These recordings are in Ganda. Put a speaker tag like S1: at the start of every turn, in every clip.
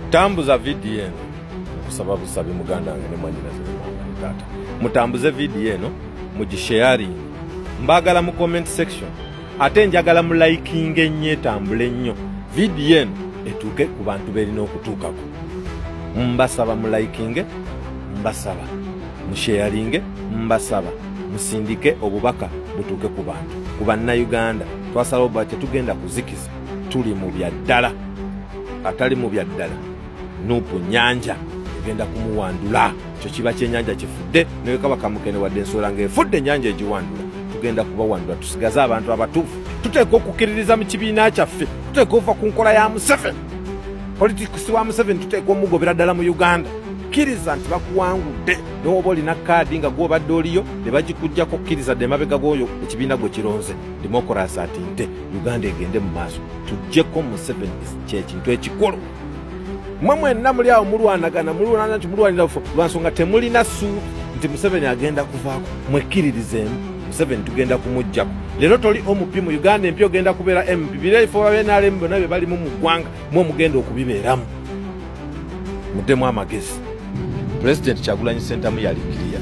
S1: tambuza video eno kusaba busabi muganda wange ne mwanyina tata mutambuze video eno mugisharing mbagala mu comment section ate njagala mu liking ennyo etambule nnyo video eno etuuke ku bantu berina okutuukako mbasaba mu liking mbasaba mu sharing mbasaba musindike obubaka butuuke ku bantu ku bannayuganda twasalawo bwakye tugenda kuzikiza tuli mu byaddala atali mu byaddala Nuupu nyanja egenda kumuwandula kyo kiba kyenyanja kifudde naye kabaka mukene wadde ensoola ng'efudde ennyanja egiwandula tugenda kubawandula tusigaze abantu abatuufu tuteeka okukkiririza mu kibiina kyaffe tuteeka ova ku nkola ya Museveni politikisi wa Museveni tuteeka omugobera ddala mu Uganda kkiriza nti bakuwangudde n'oba olina kaadi nga gw'obadde oliyo ne bagikuggyako kkiriza dde emabega g'oyo ekibiina gwe kironze demokurasi ati nte Uganda egende mu maaso tuggyeko Museveni kyekintu ekikulu mwe mwenna muli awo mulwanagana nti mulwanira lwansonga temulina ssuubi nti Museveni agenda kuvaako mwekkiririzeemu Museveni tugenda kumuggyako leero toli OMP mu Uganda empya ogenda kubeera MP birefo babenaalemu bonna bye balimu mu ggwanga mwe mugenda okubibeeramu muddemu amagezi President Kyagulanyi Ssentamu yalikiriya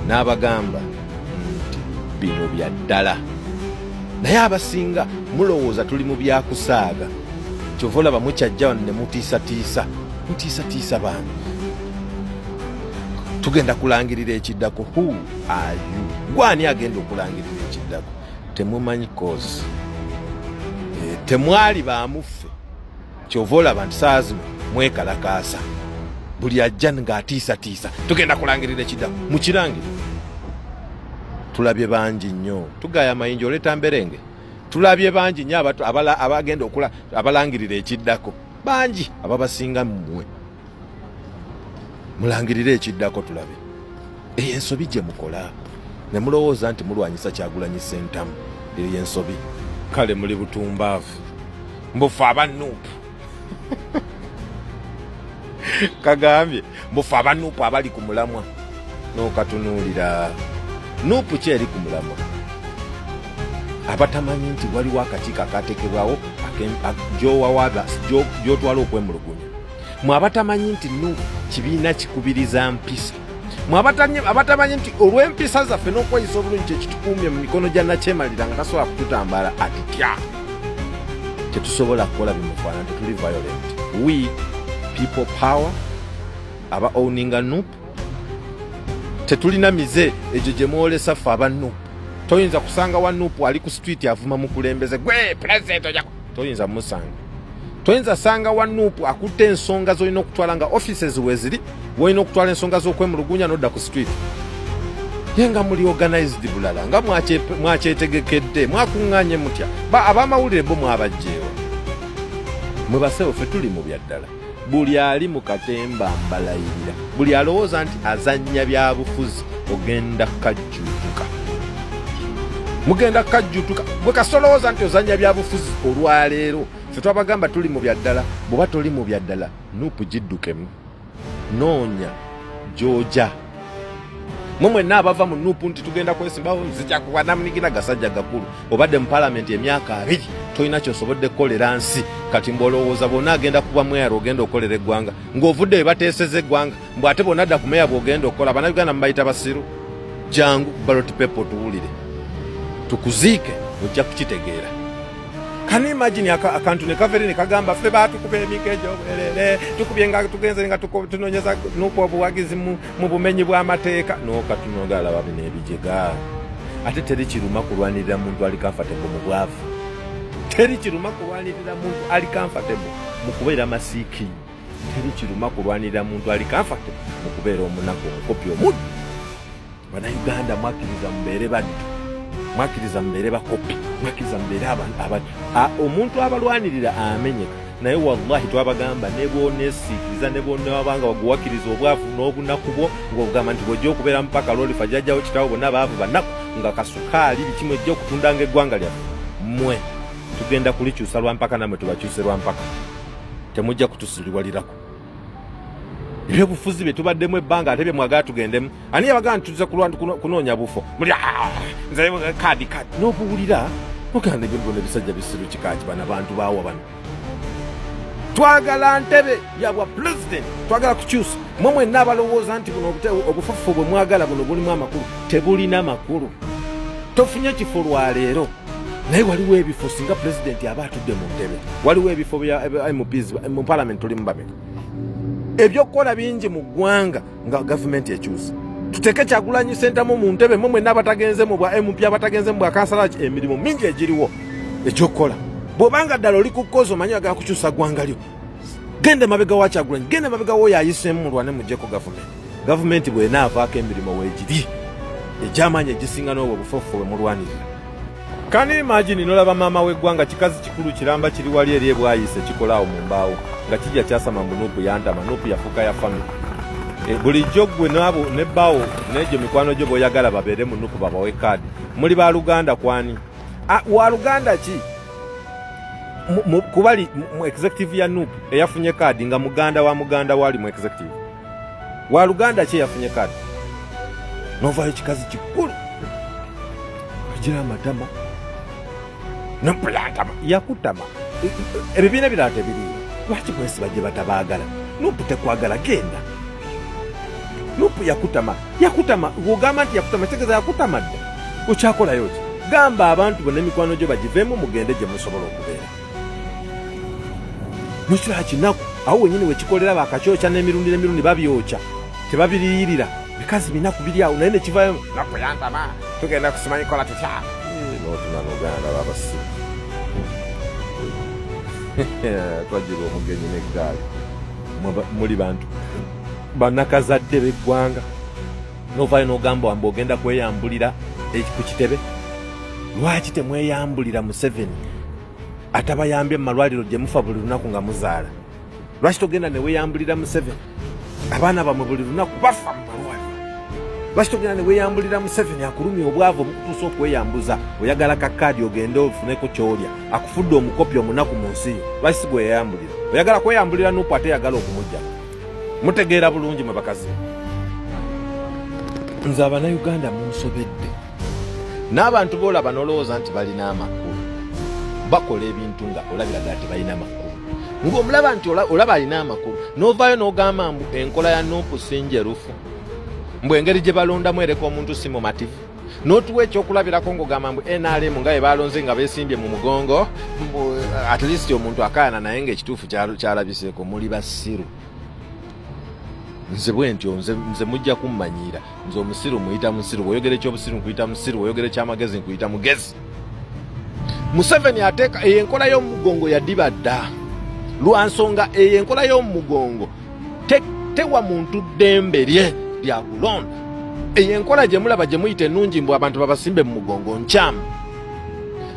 S1: n'abagamba nti bino bya ddala naye abasinga mulowooza tuli mu byakusaaga kyova olaba mukyajja wano ne mutiisatiisa baani tugenda kulangirira ekiddako who are you gwani agenda okulangirira ekiddako temumanyi kozi temwali bamuffe kyova olaba nti saa zino mwekalakaasa buli ajja ng'atiisatiisa tugenda kulangirira ekiddako mukirangire tulabye bangi nnyo tugaya amayinja oleeta mberenge tulabye bangi nnyo abagenda abalangirira ekiddako bangi ababasinga mmwe mulangirire ekiddako tulabe eyo ensobi gye mukola ne mulowooza nti mulwanyisa Kyagulanyi Ssentamu eyo ensobi kale muli butumbaavu mbufe abanuupu kagambye mbufe abanuupu abali ku mulamwa n'okatunuulira nuupu ki eri ku mulamwa abatamanyi nti waliwo akakiiko akateekebwawo gy'otwala okwemulugunya mwe abatamanyi nti nuupu kibiina kikubiriza mpisa mwe abatamanyi nti olw'empisa zaffe n'okweyisa obulungi kyekitukuumye mu mikono gya nakyemalira nga tasobola kututambala atitya tetusobola kukola bimufaana tetuli violent we people power aba owninga nuupu tetulina mize egyo gye mwolesa ffe aba nuupu toyinza kusanga wa nuupu ali ku street avuma mukulembeze gwe president ojako toyinza musanga toyinza sanga wa nuupu akutte ensonga z'olina okutwala nga offices weziri wolina okutwala ensonga z'okwemulugunya n'odda ku street ye nga muli organized bulala nga mwakyetegekedde mwakuŋŋaanye mutya ab'amawulire bo mwabajjeewa mwe basewo ffe tuli mu byaddala buli ali mu katemba mbalayirira buli alowooza nti azannya byabufuzi ogenda kajjuutuka mugenda kajjuutuka bwe kasolowooza nti ozannya byabufuzi olwaleero ffe twabagamba tuli mu byaddala bw'oba toli mu byaddala nuupu giddukemu noonya gy'oja mwe mwenna abava mu nuupu nti tugenda kwesimbawo nzija kuba namunigira gasajja gakulu obadde mu paalamenti emyaka 2 tolina kyosobodde kukolera nsi kati mbwolowooza bonna agenda kuba mweyaro ogenda okukolera eggwanga ng'ovudde we bateeseza eggwanga mbw ate bonna adda ku meya bw'ogenda okukola abannayuganda mubayita basiru jangu ballot paper tuwulire tukuziike ojja kukitegeera kani imagine akantu ne kaveri ne kagamba ffe baatukuba emikejo bwerere tukubye nga tugenze nga tunonyeza nuupu obuwagizi mu bumenyi bw'amateeka n'okatunogala bino ebijega ate teri kiruma kulwanirira muntu ali comfortable mu bwavu teri kiruma kulwanirira muntu ali comfortable mu kubeera masiiki teri kiruma kulwanirira muntu ali comfortable mu kubeera omunaku omukopi omuddu bannayuganda mwakiriza mubeere baddu mwakiriza mbeere bakopi mwakiriza mbeere abantu omuntu abalwanirira amenyeka naye wallahi twabagamba ne bw'oneesiikiriza ne bw'onewabanga waguwakiriza obwavu n'obunaku bwo ng'ogamba nti bw'ojja okubeera mupaka lolifa jjajjawo kitawo bonna baavu banaku nga kasukaali bikimu ejja okutundanga eggwanga lyaffe mmwe tugenda kulikyusa lwampaka namwe tubakyuse lwampaka temujja kutusuliwalirako ebyobufuzi bye tubaddemu ebbanga ate bye mwagala tugendemu ani yabagamba nti tuze kunoonya bufo muli nze kaadi n'obuwulira oganda ebyo byonna ebisajja bisiru kikaaki bano abantu baawa bano twagala ntebe yabwa president twagala kukyusa mwe n'abalowooza nti buno obufufu bwe mwagala buno bulimu amakulu tebulina makulu tofunye kifo lwaleero naye waliwo ebifo singa president aba atudde mu ntebe waliwo ebifo bya MPs mu parliament tulimu bameka ebyokukola bingi mu ggwanga nga gavumenti ekyusa tuteke Kyagulanyi Ssentamu mu ntebe mwe n'abatagenze mu bwa MP abatagenze mu bwa kansala emirimu mingi egiriwo ekyokukola bw'obanga ddala oli ku kkozi omanyi agala kukyusa ggwanga lyo gende mabega wa Kyagulanyi gende mabega wo yayiseemu mulwane mujjeko gavumenti bw'enaavaako emirimu weegiri egy'amaanyi egisinga n'obwo obufufu bwe mulwanirira. Kani imagine nolaba maama w'eggwanga kikazi kikulu kiramba kiri wali eri ebwayise kikolaawo mu mbaawo nga kijja kyasama mbu Nuupu yantama Nuupu yafuuka ya family. Bulijjo ggwe n'abo n'ebbaawo n'egyo mikwano gyo bw'oyagala babeere mu Nuupu babawe kaadi muli ba Luganda kwani wa Luganda ki kubali mu executive ya Nuupu eyafunye kaadi nga muganda wali mu executive wa Luganda ki eyafunye kaadi novaayo kikazi kikulu agira amatama Nuupu yantama yakutama ebibiina ebirala tebiriyo lwaki kwesiba gye batabaagala Nuupu tekwagala genda Nuupu yakutama bw'ogamba nti yakutama kitegeeza yakutama dda okyakolayo ki gamba abantu bonna emikwano gyo bagiveemu mugende gye musobola okubeera mukirala kinaku awo wenyini wekikolera bakakyokya n'emirundi babyokya tebabiriyirira bikazi binaku biri awo naye nekivayo Nuupu yantama tugenda kusimanyi kola tutya notunanoganda babasibu twagira omugenyi n'eggaali muli bantu bannakazadde b'eggwanga novaayo n'ogamba wambe ogenda kweyambulira ku kitebe lwaki temweyambulira Museveni atabayambye mu malwaliro gye mufa buli lunaku nga muzaala lwaki togenda ne weeyambulira Museveni abaana bamwe buli lunaku bafa mu malwaliro lwaki togenda ne weeyambulira Museveni akulumya obwavu obukutuusa okweyambuza oyagala kakaadi ogende ofuneko kyolya akufudde omukopi omunaku mu nsi yo lwaki si gweyambulira oyagala kweyambulira Nuupu ate yagala okumujja mutegeera bulungi mwe bakazi nze Abannayuganda munsobedde n'abantu boolaba n'olowooza nti balina amakulu bakola ebintu nga olabira ddala tebalina makulu ng'omulaba nti olaba alina amakulu n'ovaayo n'ogamba mbu enkola ya Nuupu si njerufu mbu engeri gye balondamu ereka omuntu si mumativu n'otuwa ekyokulabirako ng'ogamba mbu NRM nga bwe balonze nga beesimbye mu mugongo mbu at least omuntu akaayana naye ng'ekituufu kyalabiseeko muli basiru nze bwe ntyo nze mujja kummanyiira nze omusiru muyita musiru bw'oyogera ekyobusiru nkuyita musiru bw'oyogera ekyamagezi nkuyita mugezi Museveni ateeka eyo enkola y'omugongo yaddiba dda lwa nsonga eyo enkola y'omugongo tewa muntu ddembe lye lya kulonda eyo enkola gye mulaba gye muyita ennungi mbu abantu babasimbe mu mugongo nkyamu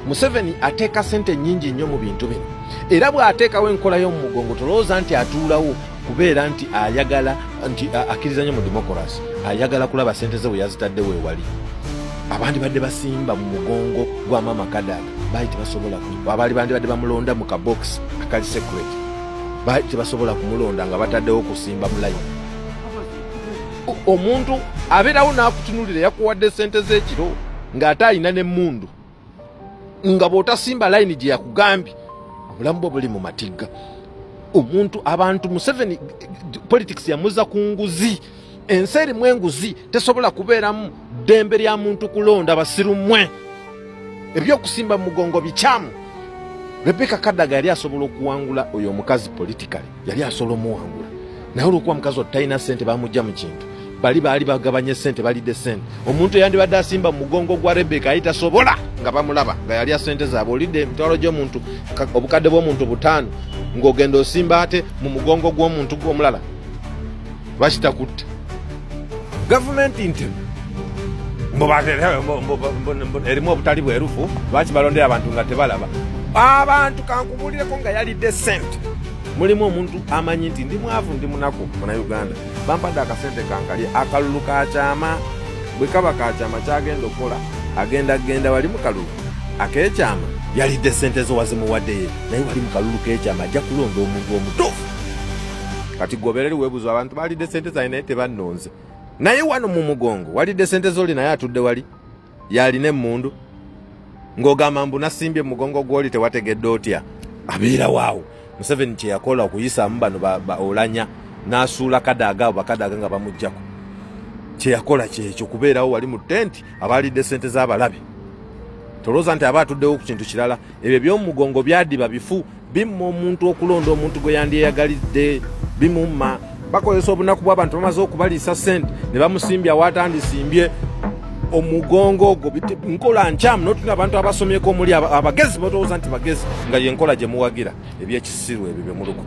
S1: Museveni ateeka sente nnyingi nnyo mu bintu bino era bw'ateekawo enkola y'omugongo tolowooza nti atuulawo kubeera nti ayagala nti akkiriza nnyo mu demokolasi ayagala kulaba sente ze bwe yazitadde weewali abandi badde basimba mu mugongo gwa Maama Kadaga baali tebasobola abaali bandi badde bamulonda mu kabokisi akali secret baali tebasobola kumulonda nga bataddewo okusimba mu layini omuntu abeerawo n'akutunulira yakuwadde sente z'ekiro ng'ate alina n'emmundu nga bw'otasimba layini gye yakugambye obulamu bwe buli mu matigga omuntu abantu Museveni politics yamuza ku nguzi ensi erimu enguzi tesobola kubeeramu ddembe lya muntu kulonda basiru mmwe ebyokusimba mu mugongo bikyamu Rebecca Kadaga yali asobola okuwangula oyo omukazi politikali yali asobola omuwangula naye olwokuba mukazi otalina ssente bamujja mu kintu baali bagabanye ssente balidde ssente omuntu eyandibadde asimba mu mugongo gwa Rebecca yali tasobola nga bamulaba nga yali ssente zaabwe olidde emitwalo gy'omuntu obukadde bw'omuntu 5 ng'ogenda osimba ate mu mugongo gw'omuntu gw'omulala lwaki takutta gavumenti nti erimu obutali bwerufu lwaki balondera abantu nga tebalaba abantu kankubulireko nga yalidde ssente mulimu omuntu amanyi nti ndi mwavu ndi munaku Munnayuganda bampadde akasente kankalye akalulu kakyama bwe kaba kakyama kyagenda okukola agenda wali mu kalulu akeekyama yalidde ssente zo wazimuwaddeyo naye wali mu kalulu keekyama ajja kulonda omuntu omutuufu kati gobereri weebuzo abantu balidde ssente zayi naye tebannonze naye wano mu mugongo walidde ssente zoli naye atudde wali yalina emmundu ng'ogamba mbu nasimbye mu mugongo gw'oli tewategedde otya abeera waawo Museveni kye yakola okuyisaamu bano Olanya n'asuula Kadaga abo Bakadaga nga bamuggyako kye yakola kyekyo kubeerawo wali mu tenti abaalidde ssente z'abalabe. Tolooza nti aba atuddewo ku kintu kirala. Ebyo by'omugongo byaddiba bifu bimma omuntu okulonda omuntu gwe yandyeyagalidde bimumma. Bakozesa obunaku bw'abantu bamaze okubaliisa ssente ne bamusimbya watandisimbye omugongo ogwo nkola nkyamu n'otuna abantu abasomyeko omuli abagezi batowooza nti bagezi nga yenkola gye muwagira ebyekisiru ebyo bye muluko.